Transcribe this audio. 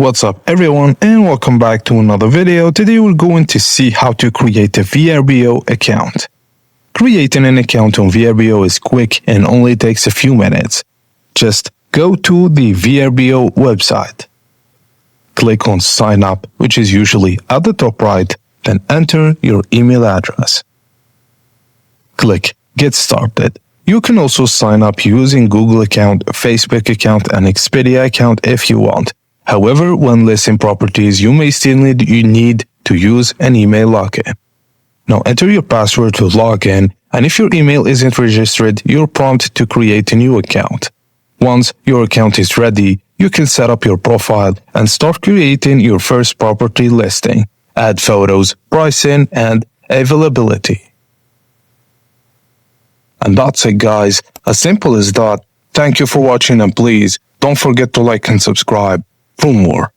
What's up everyone and welcome back to another video. Today we're going to see how to create a Vrbo account. Creating an account on Vrbo is quick and only takes a few minutes. Just go to the Vrbo website. Click on sign up, which is usually at the top right, then enter your email address. Click get started. You can also sign up using Google account, Facebook account and Expedia account if you want. However, when listing properties, you may still need to use an email login. Now enter your password to log in, and if your email isn't registered, you're prompted to create a new account. Once your account is ready, you can set up your profile and start creating your first property listing. Add photos, pricing, and availability. And that's it guys, as simple as that. Thank you for watching and please don't forget to like and subscribe for more.